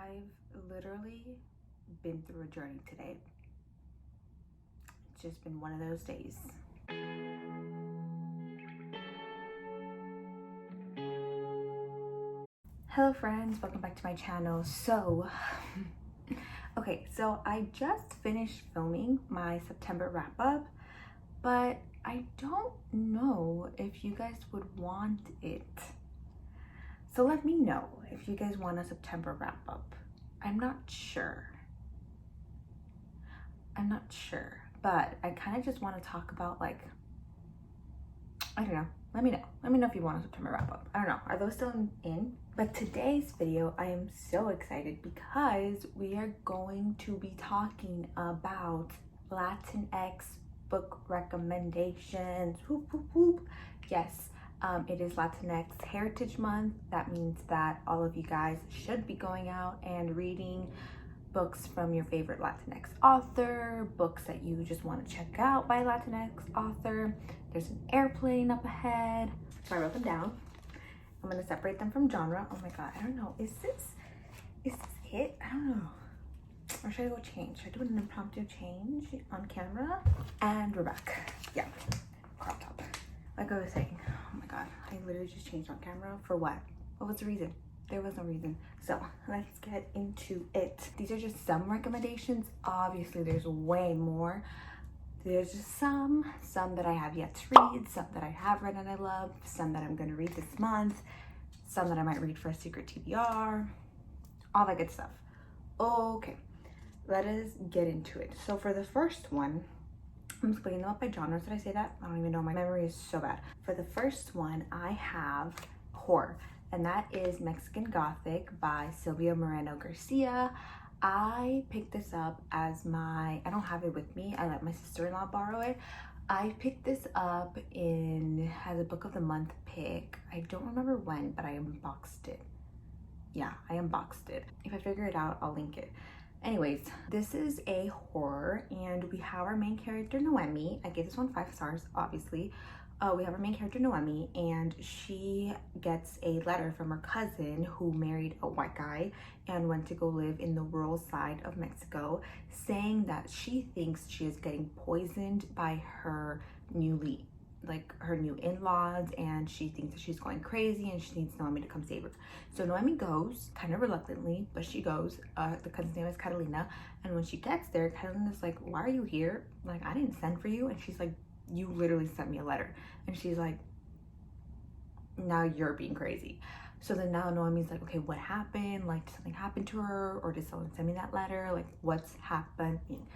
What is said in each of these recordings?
I've literally been through a journey today. It's just been one of those days. Hello friends, welcome back to my channel. So I just finished filming my September wrap-up, but I don't know if you guys would want it. So let me know if you guys want a September wrap-up. I'm not sure, but I kind of just want to talk about, like, I don't know. Let me know if you want a September wrap-up. I don't know, are those still in? But today's video, I am so excited because we are going to be talking about Latinx book recommendations. Whoop, whoop, whoop. Yes, it is Latinx Heritage Month. That means that all of you guys should be going out and reading books from your favorite Latinx author, books that you just want to check out by a Latinx author. There's an airplane up ahead. So I wrote them down. I'm gonna separate them from genre. Oh my god, I don't know. Is this it? I don't know. Or should I go change? Should I do an impromptu change on camera? And we're back. Yeah, crop top. Like I was saying, oh my god, I literally just changed on camera. For what? What was the reason? There was no reason. So let's get into it. These are just some recommendations. Obviously there's way more. There's just some that I have yet to read, some that I have read and I love, some that I'm gonna read this month, some that I might read for a secret TBR, all that good stuff. Okay, let us get into it. So for the first one, I'm splitting them up by genres. Did I say that? I don't even know, my memory is so bad. For the first one, I have horror, and that is Mexican Gothic by Silvia Moreno Garcia. I picked this up as I don't have it with me. I let my sister-in-law borrow it. I picked this up as a book of the month pick. I don't remember when, but I unboxed it. Yeah, I unboxed it. If I figure it out, I'll link it. Anyways, this is a horror, and we have our main character, Noemi. I gave this one 5 stars, obviously. We have our main character, Noemi, and she gets a letter from her cousin who married a white guy and went to go live in the rural side of Mexico, saying that she thinks she is getting poisoned by her new in-laws, and she thinks that she's going crazy and she needs Noemi to come save her. So Noemi goes, kind of reluctantly, but she goes. The cousin's name is Catalina, and when she gets there, Catalina's like, why are you here? Like, I didn't send for you. And she's like, you literally sent me a letter. And she's like, now you're being crazy. So then now Noemi's like, okay, what happened? Like, did something happen to her, or did someone send me that letter? Like, what's happening?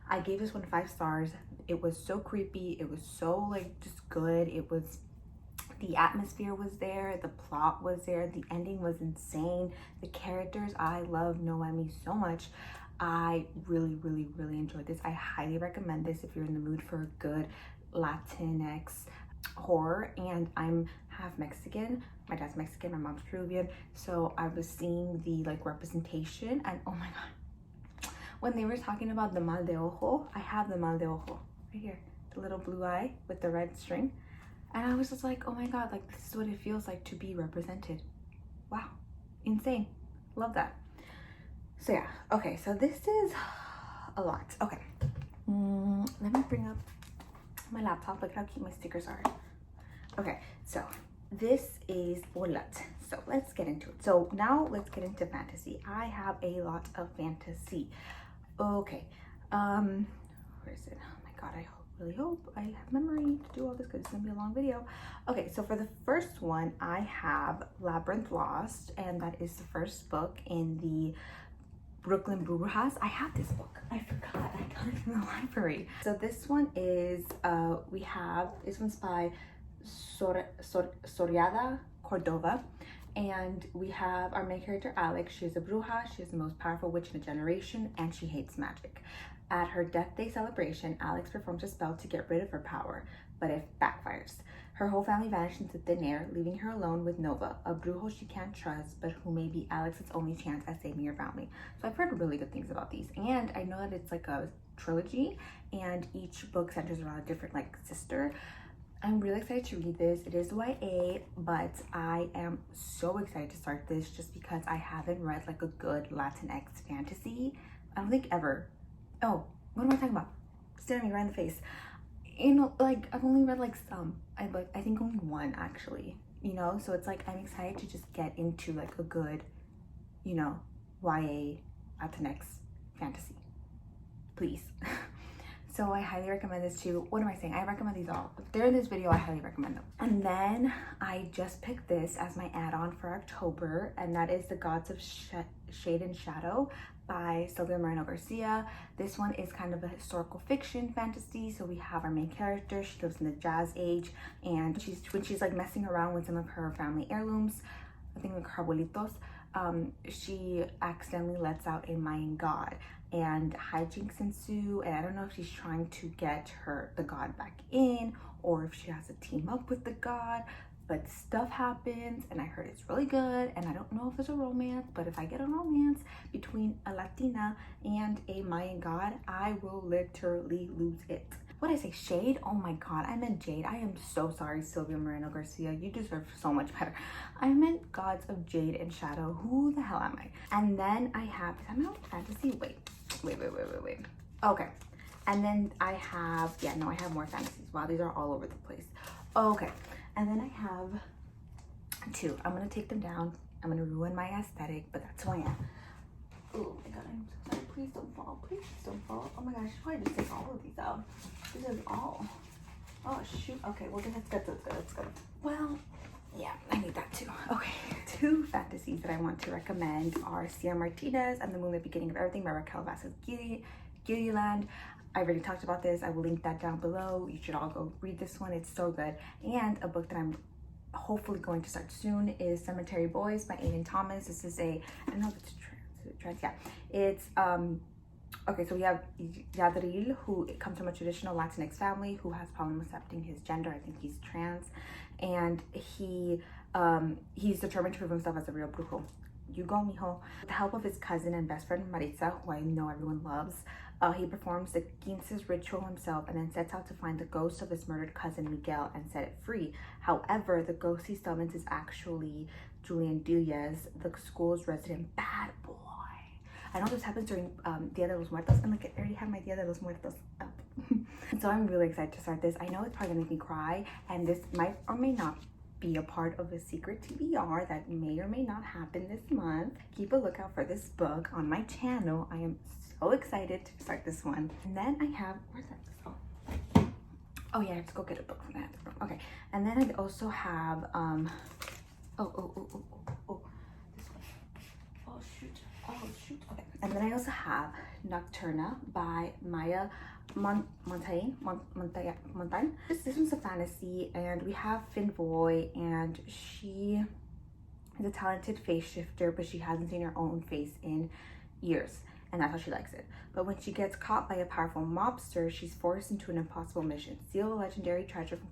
I gave this one 5 stars. It was so creepy. It was so, like, just good. It was, the atmosphere was there, the plot was there, the ending was insane, the characters, I love Noemi so much. I really enjoyed this. I highly recommend this if you're in the mood for a good Latinx horror. And I'm half Mexican. My dad's Mexican, my mom's Peruvian. So I was seeing the, like, representation, and oh my god, when they were talking about the mal de ojo, I have the mal de ojo right here, the little blue eye with the red string. And I was just like, oh my god, like, this is what it feels like to be represented. Wow, insane. Love that. So yeah, okay, so this is a lot. Okay, let me bring up my laptop. Look how cute my stickers are. Okay, so this is a lot. So let's get into it. So now let's get into fantasy. I have a lot of fantasy. Okay, where is it? Oh my god, I really hope I have memory to do all this because it's gonna be a long video. Okay, so for the first one, I have Labyrinth Lost, and that is the first book in the Brooklyn Brujas. I have this book. I forgot. I got it from the library. So this one is, this one's by Soriada Cordova. And we have our main character, Alex. She is a bruja. She is the most powerful witch in a generation, and she hates magic. At her death day celebration, Alex performs a spell to get rid of her power, but it backfires. Her whole family vanishes into thin air, leaving her alone with Nova, a brujo she can't trust, but who may be Alex's only chance at saving her family. So I've heard really good things about these, and I know that it's like a trilogy, and each book centers around a different, like, sister. I'm really excited to read this. It is YA, but I am so excited to start this just because I haven't read like a good Latinx fantasy. I don't think ever. Oh, what am I talking about? Staring me right in the face. You know, like I've only read like some. I think only one actually. You know, so it's like I'm excited to just get into like a good, you know, YA Latinx fantasy. Please. So I highly recommend this too. What am I saying? I recommend these all. If they're in this video, I highly recommend them. And then I just picked this as my add-on for October, and that is The Gods of Shade and Shadow by Sylvia Moreno Garcia. This one is kind of a historical fiction fantasy. So we have our main character. She lives in the Jazz Age, and when she's like messing around with some of her family heirlooms, I think like her abuelitos, she accidentally lets out a Mayan god, and hijinks ensue, and I don't know if she's trying to get the god back in, or if she has to team up with the god, but stuff happens, and I heard it's really good, and I don't know if there's a romance, but if I get a romance between a Latina and a Mayan god, I will literally lose it. What did I say? Shade? Oh my god, I meant Jade. I am so sorry, Sylvia Moreno Garcia. You deserve so much better. I meant Gods of Jade and Shadow. Who the hell am I? And then I have, is that my own fantasy? Wait. Okay. And then I have, yeah, no, I have more fantasies. Wow, these are all over the place. Okay. And then I have two. I'm going to take them down. I'm going to ruin my aesthetic, but that's who I am. Oh my god, I'm so sorry. Please don't fall. Please don't fall. Oh my gosh, why did I just take all of these out? This is all. Oh shoot. Okay, well then let's go. Well, yeah, I need that too. Okay, two fantasies that I want to recommend are Sierra Martinez and The Moonlit Beginning of Everything by Raquel Vasquez Gilliland. I already talked about this. I will link that down below. You should all go read this one. It's so good. And a book that I'm hopefully going to start soon is Cemetery Boys by Aiden Thomas. This is I don't know if it's trans, yeah. It's okay, so we have Yadril, who comes from a traditional Latinx family who has problem accepting his gender. I think he's trans, and he's determined to prove himself as a real brujo. You go, mijo. With the help of his cousin and best friend Maritza, who I know everyone loves, he performs the Quinces ritual himself and then sets out to find the ghost of his murdered cousin Miguel and set it free. However, the ghost he summons is actually Julian Diaz, the school's resident bad boy. I know this happens during Dia de los Muertos, and like I already have my Dia de los Muertos up. So I'm really excited to start this. I know it's probably gonna make me cry, and this might or may not be a part of a secret TBR that may or may not happen this month. Keep a lookout for this book on my channel. I am so excited to start this one. And then I have, where's that? Oh yeah, I have to go get a book from that. Okay, and then I also have this one. Oh shoot. Okay, and then I also have Nocturna by Maya Montagne. This one's a fantasy, and we have Finn Voy, and she is a talented face shifter, but she hasn't seen her own face in years, and that's how she likes it. But when she gets caught by a powerful mobster, she's forced into an impossible mission: steal a legendary treasure from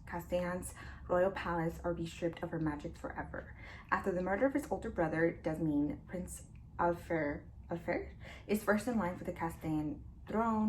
Castellan's royal palace or be stripped of her magic forever. After the murder of his older brother, Desmine, Prince Alfer is first in line for the Castellan throne.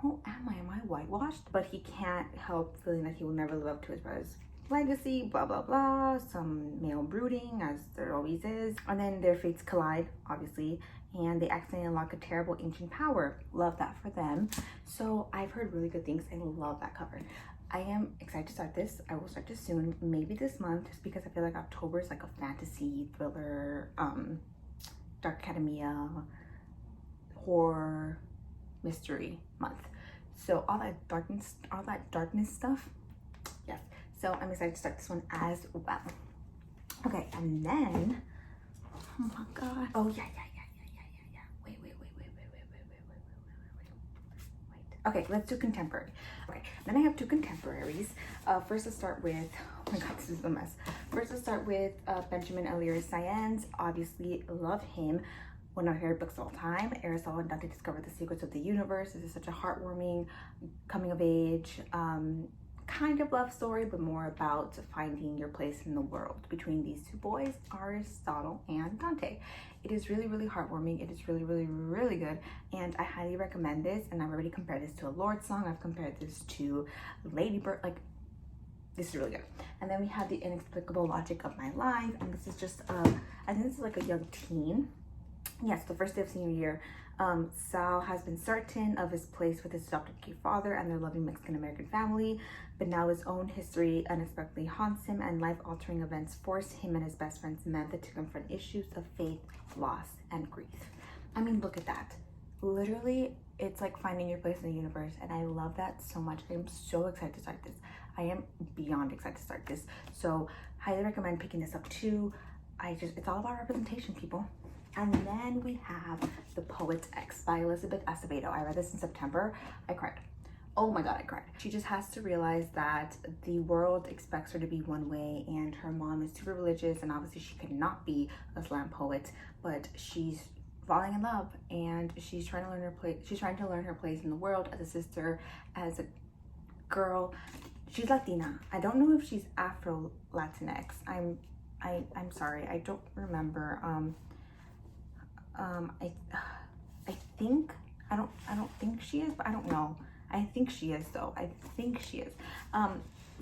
Who am I? Am I whitewashed? But he can't help feeling that he will never live up to his brother's legacy, blah blah blah, some male brooding, as there always is. And then their fates collide, obviously, and they accidentally unlock a terrible ancient power. Love that for them. So I've heard really good things and love that cover. I am excited to start this. I will start this soon, maybe this month, just because I feel like October is like a fantasy, thriller, dark academia, horror, mystery month. So all that darkness stuff, yes. So I'm excited to start this one as well. Okay, and then, oh my god. Oh yeah. Wait. Okay, let's do contemporary. Okay, then I have two contemporaries. First, let's start with, oh my god, this is a mess. First, let's start with Benjamin Elias Saenz. Obviously, love him. One of my favorite books of all time. Aristotle and Dante discovered the secrets of the universe. This is such a heartwarming, coming of age, kind of love story, but more about finding your place in the world between these two boys, Aristotle and Dante. It is really, really heartwarming. It is really, really, really good, and I highly recommend this. And I've already compared this to a Lorde song. I've compared this to Lady Bird. Like, this is really good. And then we have The Inexplicable Logic of My Life, and this is just I think this is like a young teen. Yes, the first day of senior year. Sal has been certain of his place with his adopted gay father and their loving Mexican-American family, but now his own history unexpectedly haunts him, and life-altering events force him and his best friend Samantha to confront issues of faith, loss, and grief. I mean, look at that. Literally, it's like finding your place in the universe, and I love that so much. I'm so excited to start this. I am beyond excited to start this. So, highly recommend picking this up too. It's all about representation, people. And then we have The Poet's X by Elizabeth Acevedo. I read this in September. I cried. Oh my God, I cried. She just has to realize that the world expects her to be one way, and her mom is super religious, and obviously she could not be a slam poet, but she's falling in love, and she's trying to learn her place. She's trying to learn her place in the world as a sister, as a girl. She's Latina. I don't know if she's Afro Latinx. I'm sorry. I don't remember. I don't think she is, but I don't know. I think she is though. I think she is.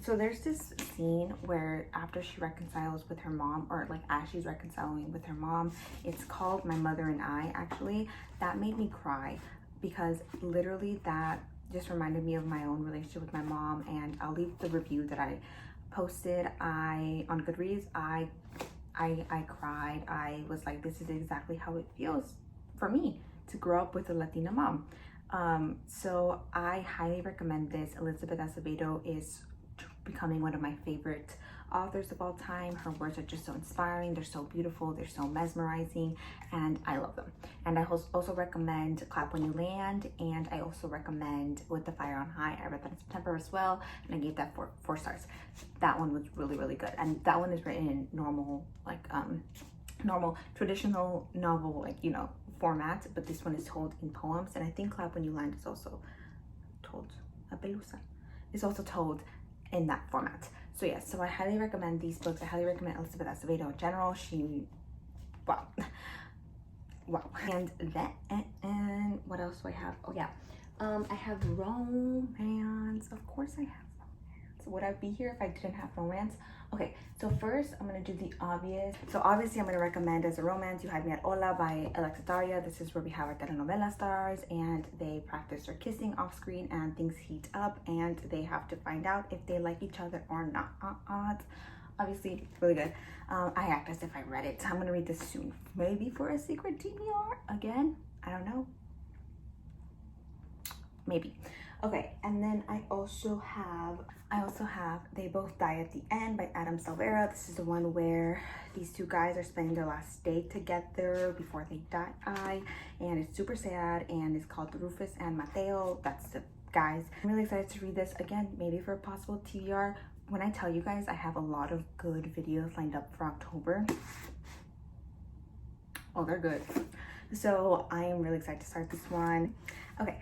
So there's this scene where after she reconciles with her mom, or like as she's reconciling with her mom, it's called My Mother and I, actually. That made me cry, because literally that just reminded me of my own relationship with my mom. And I'll leave the review that I posted on Goodreads. I cried. I was like, this is exactly how it feels for me to grow up with a Latina mom. So I highly recommend this. Elizabeth Acevedo is becoming one of my favorite authors of all time. Her words are just so inspiring. They're so beautiful. They're so mesmerizing, and I love them. And I also recommend Clap When You Land, and I also recommend With the Fire on High. I read that in September as well, and I gave that four stars. That one was really, really good, and that one is written in normal, like normal traditional novel, like, you know, format, but this one is told in poems. And I think Clap When You Land is also told, a Pelusa is also told in that format. So yes, so I highly recommend these books. I highly recommend Elizabeth Acevedo in general. She, wow. Wow. And then, and what else do I have? Oh yeah, I have romance. Of course I have romance. Would I be here if I didn't have romance? Okay, so first I'm gonna do the obvious. So obviously I'm gonna recommend as a romance, You Had Me at Hola by Alexa Daria. This is where we have our telenovela stars, and they practice their kissing off screen, and things heat up, and they have to find out if they like each other or not. Obviously, really good. I act as if I read it. I'm gonna read this soon. Maybe for a secret TBR again. I don't know. Maybe. Okay, and then I also have They Both Die at the End by Adam Silvera. This is the one where these two guys are spending their last day together before they die, and it's super sad, and it's called Rufus and Mateo. That's the guys. I'm really excited to read this again, maybe for a possible TBR. When I tell you guys, I have a lot of good videos lined up for October. Oh, they're good. So I am really excited to start this one. Okay,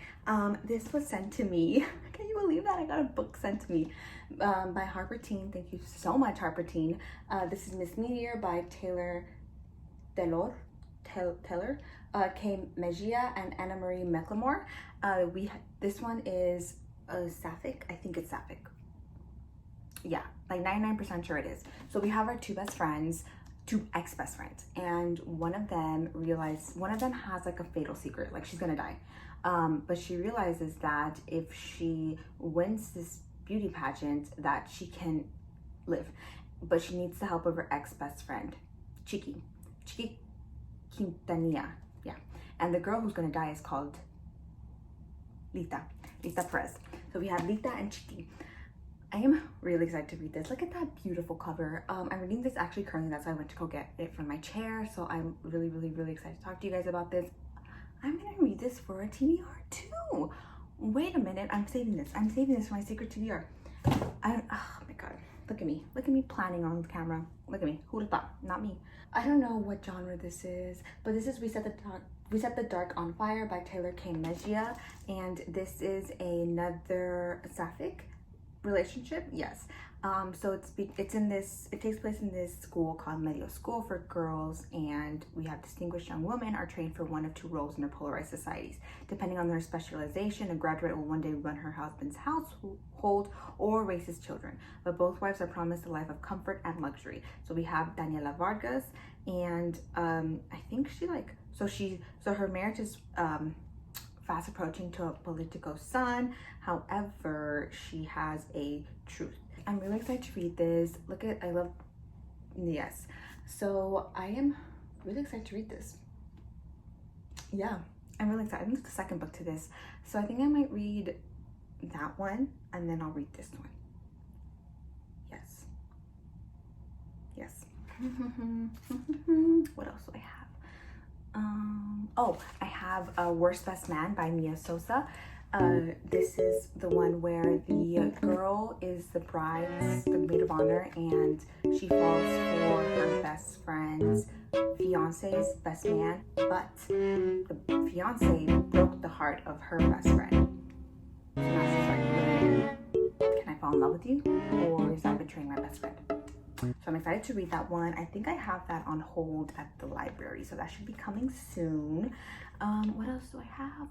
this was sent to me. Can you believe that? I got a book sent to me by Harper Teen. Thank you so much, Harper Teen. This is Miss Meteor by Taylor, K. Mejia, and Anna Marie McLemore. This one is Sapphic. I think it's Sapphic. Yeah, like 99% sure it is. So we have our two ex-best friends, and one of them has like a fatal secret, like she's gonna die. But she realizes that if she wins this beauty pageant, that she can live, but she needs the help of her ex-best friend, Chiqui Quintanilla. Yeah, and the girl who's gonna die is called Lita Perez. So we have Lita and Chiqui. I am really excited to read this. Look at that beautiful cover. I'm reading this actually currently. That's why I went to go get it from my chair. So I'm really, really, really excited to talk to you guys about this. I'm gonna read this for a TBR too. Wait a minute, I'm saving this. I'm saving this for my secret TBR. Oh my God, look at me. Look at me planning on camera. Look at me, who'd have thought? Not me. I don't know what genre this is, but this is We Set the Dark on Fire by Taylor K. Mejia. And this is another Sapphic relationship, yes. So it takes place in this school called Medio School for Girls, and we have distinguished young women are trained for one of two roles in their polarized societies. Depending on their specialization, a graduate will one day run her husband's household or raise his children. But both wives are promised a life of comfort and luxury. So we have Daniela Vargas, and I think so her marriage is fast approaching to a political son. However, she has a truth. I'm really excited to read this. Yes. So I am really excited to read this. Yeah, I'm really excited. I think it's the second book to this. So I think I might read that one and then I'll read this one. Yes. Yes. What else do I have? I have Worst Best Man by Mia Sosa. This is the one where the girl is the maid of honor, and she falls for her best friend's fiance's best man, but the fiance broke the heart of her best friend. So now she's like, can I fall in love with you, or is that betraying my best friend? So I'm excited to read that one. I think I have that on hold at the library, so that should be coming soon. What else do I have?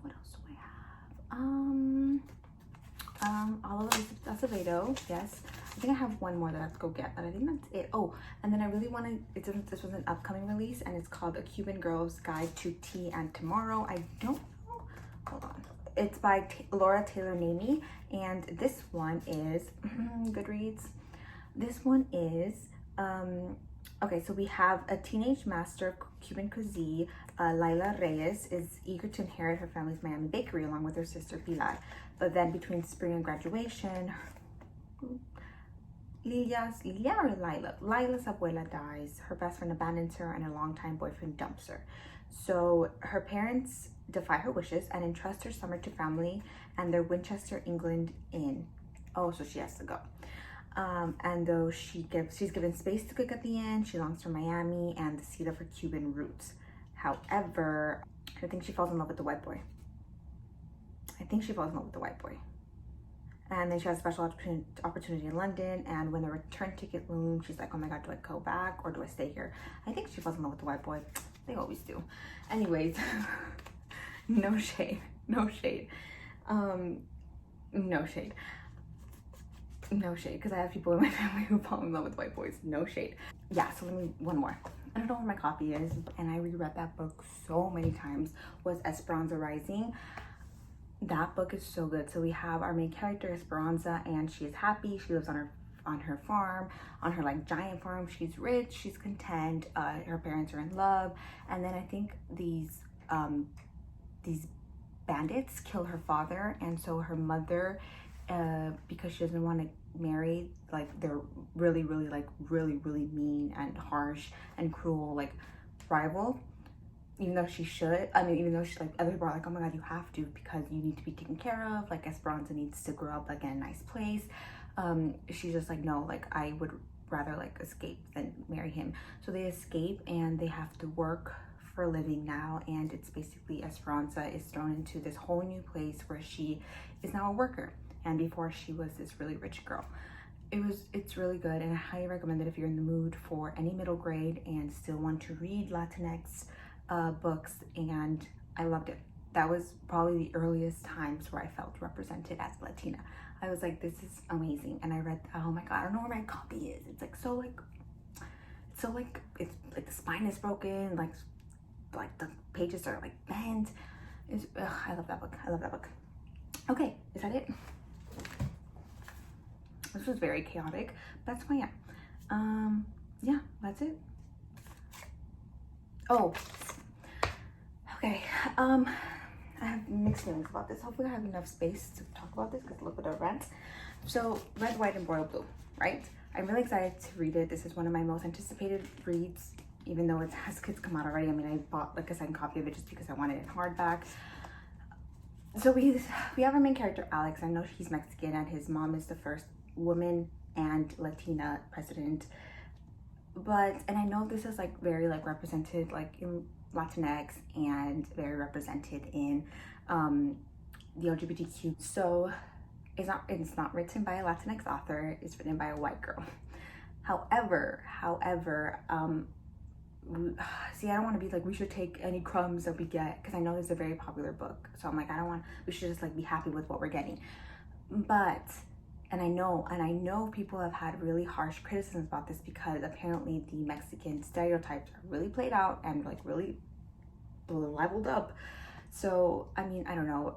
Oliver Acevedo, yes. I think I have one more that I have to go get, but I think that's it. Oh, and then I really want to, this was an upcoming release, and it's called A Cuban Girl's Guide to Tea and Tomorrow. I don't know, hold on. It's by Laura Taylor Namey, and this one is, Goodreads. This one is, okay, so we have a teenage master of Cuban cuisine, Laila Reyes, is eager to inherit her family's Miami bakery along with her sister Pilar. But then between spring and graduation, Lila's abuela dies, her best friend abandons her, and her longtime boyfriend dumps her. So her parents defy her wishes and entrust her summer to family and their Winchester, England inn. Oh, so she has to go. And though she's given space to cook at the end, she longs for Miami and the seat of her Cuban roots. However, I think she falls in love with the white boy. And then she has a special opportunity in London, and when the return ticket looms, she's like, oh my god, do I go back or do I stay here? I think she falls in love with the white boy. They always do. Anyways, no shade. No shade, because I have people in my family who fall in love with white boys. No shade. Yeah, so one more. I don't know where my copy is, and I reread that book so many times, was Esperanza Rising. That book is so good. So we have our main character, Esperanza, and she is happy. She lives on her farm, on her like giant farm. She's rich, she's content, her parents are in love, and then I think these bandits kill her father, and so her mother, because she doesn't want to marry, like, they're really mean and harsh and cruel, like, rival, even though she should. Even though she's like, other people are like, oh my god, you have to, because you need to be taken care of, like, Esperanza needs to grow up like in a nice place. She's just like, no, like, I would rather like escape than marry him. So they escape and they have to work for a living now, and it's basically Esperanza is thrown into this whole new place where she is now a worker, and before she was this really rich girl. It's really good, and I highly recommend it if you're in the mood for any middle grade and still want to read Latinx books, and I loved it. That was probably the earliest times where I felt represented as Latina. I was like, this is amazing. And I read, oh my god, I don't know where my copy is. It's like it's like the spine is broken, like the pages are like bent. I love that book. Okay, is that it? This was very chaotic. That's who I am. Yeah, that's it. Oh, okay. I have mixed feelings about this. Hopefully I have enough space to talk about this, because look what I read. So, Red, White, and Royal Blue, right? I'm really excited to read it. This is one of my most anticipated reads, even though it has kids come out already. I mean, I bought like a second copy of it just because I wanted it in hardback. So we have our main character, Alex. I know he's Mexican, and his mom is the first woman and Latina president. And I know this is like very like represented like in Latinx, and very represented in the LGBTQ. So It's not written by a Latinx author. It's written by a white girl. However, see, I don't want to be like, we should take any crumbs that we get, because I know this is a very popular book. So I'm like, we should just like be happy with what we're getting. But, and I know people have had really harsh criticisms about this, because apparently the Mexican stereotypes are really played out and like really leveled up. So, I mean, I don't know.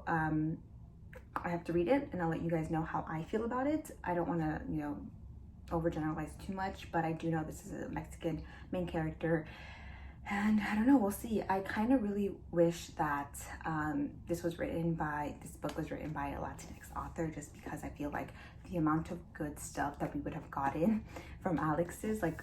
I have to read it and I'll let you guys know how I feel about it. I don't want to, you know, overgeneralize too much, but I do know this is a Mexican main character, and I don't know, we'll see. I kind of really wish that this book was written by a Latinx author, just because I feel like the amount of good stuff that we would have gotten from Alex's, like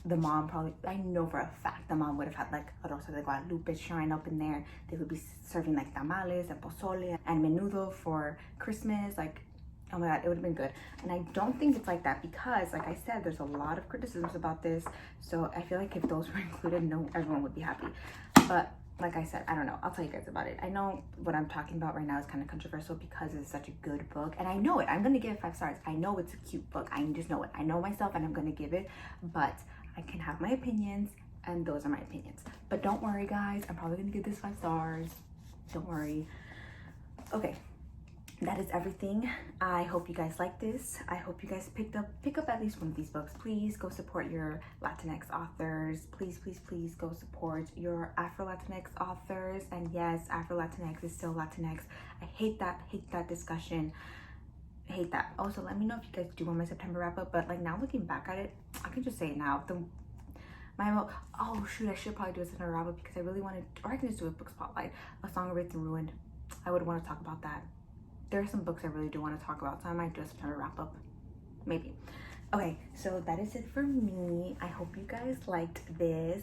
the mom probably, I know for a fact the mom would have had like a Rosa de Guadalupe shrine up in there. They would be serving like tamales and pozole and menudo for Christmas. Like, oh my god, it would have been good. And I don't think it's like that, because like I said, there's a lot of criticisms about this. So I feel like if those were included, no, everyone would be happy. But like I said, I don't know, I'll tell you guys about it. I know what I'm talking about right now is kind of controversial, because it's such a good book, and I know it. I'm gonna give it 5 stars. I know it's a cute book. I just know it. I know myself, and I'm gonna give it, but I can have my opinions, and those are my opinions. But don't worry guys, I'm probably gonna give this 5 stars. Don't worry. Okay, that is everything. I hope you guys like this. I hope you guys pick up at least one of these books. Please go support your Latinx authors. Please go support your Afro-Latinx authors. And yes, Afro-Latinx is still Latinx. I hate that discussion. I hate that. Also, let me know if you guys do want my September wrap up, but like now looking back at it, I can just say it now. Oh shoot, I should probably do a September wrap up, because I really wanted, or I can just do a book spotlight, A Song of Wraiths and Ruined. I would want to talk about that. There are some books I really do want to talk about, so I might do a September wrap up, maybe. Okay, so that is it for me. I hope you guys liked this.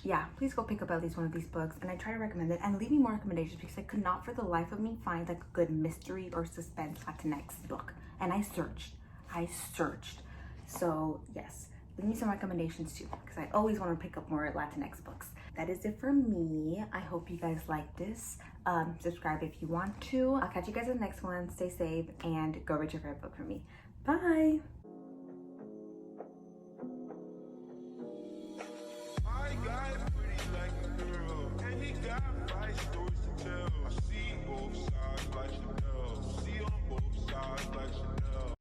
Yeah, please go pick up at least one of these books, and I try to recommend it, and leave me more recommendations, because I could not for the life of me find like a good mystery or suspense Latinx book, and I searched. So yes, leave me some recommendations too, because I always want to pick up more Latinx books. That is it for me. I hope you guys like this. Subscribe if you want to. I'll catch you guys in the next one. Stay safe and go read your favorite book for me. Bye.